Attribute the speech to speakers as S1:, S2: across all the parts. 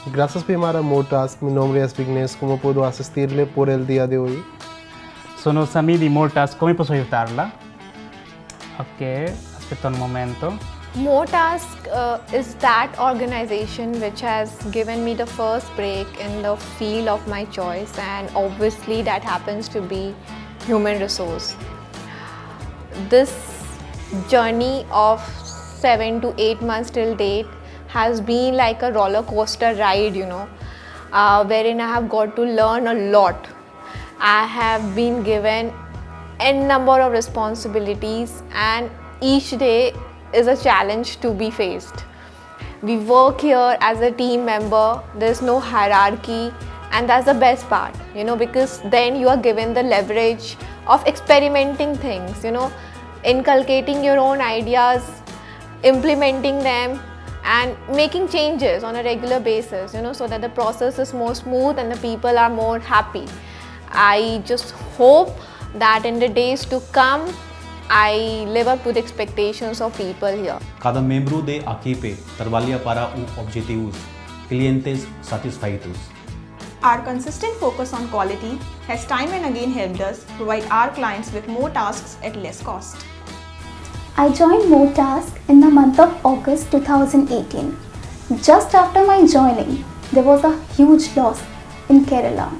S1: Graças primar a Motas, meu nome é Vignes, como puedo asistirle por el día de hoy?
S2: Sono Samir Mortas, come posso aiutarla? Ok, aspetta un momento.
S3: Motask is that organization which has given me the first break in the field of my choice, and obviously that happens to be human resource. This journey of 7 to 8 months till date has been like a roller coaster ride, wherein I have got to learn a lot. I have been given n number of responsibilities, and each day is a challenge to be faced. We work here as a team member, there's no hierarchy, and that's the best part, because then you are given the leverage of experimenting things, inculcating your own ideas, implementing them, and making changes on a regular basis, so that the process is more smooth and the people are more happy. I just hope that in the days to come, I live up to the expectations of people here.
S4: Cada membro da equipe trabalha para objetivos, clientes satisfeitos.
S5: Our consistent focus on quality has time and again helped us provide our clients with more tasks at less cost.
S6: I joined Motask in the month of August 2018. Just after my joining, there was a huge loss in Kerala.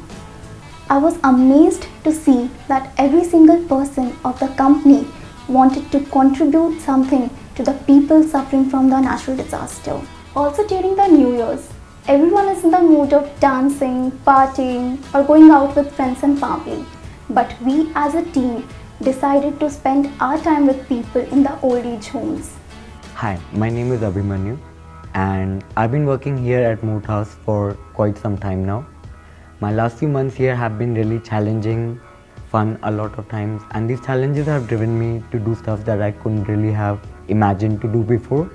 S6: I was amazed to see that every single person of the company wanted to contribute something to the people suffering from the natural disaster. Also during the New Year's, everyone is in the mood of dancing, partying, or going out with friends and family. But we as a team decided to spend our time with people in the old age homes.
S7: Hi, my name is Abhimanyu and I've been working here at Motask for quite some time now. My last few months here have been really challenging, fun a lot of times, and these challenges have driven me to do stuff that I couldn't really have imagined to do before.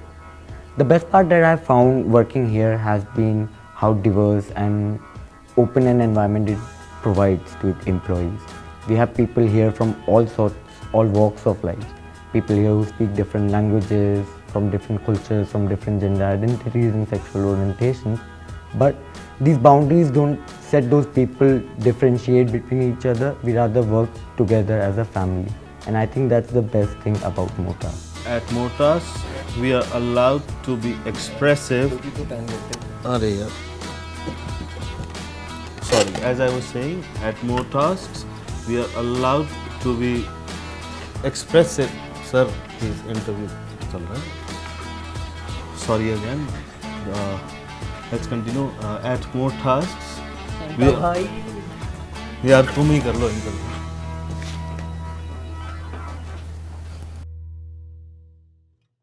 S7: The best part that I've found working here has been how diverse and open an environment it provides to its employees. We have people here from all sorts, all walks of life. People here who speak different languages, from different cultures, from different gender identities and sexual orientations. But these boundaries don't set those people differentiate between each other. We rather work together as a family. And I think that's the best thing about Motask.
S8: At Motask, we are allowed to be expressive. Sorry, as I was saying, at Motasks, we are allowed to be expressive. Sir, please interview. Sorry again. Let's continue. At Motasks, we are. यार तुम ही कर लो इनका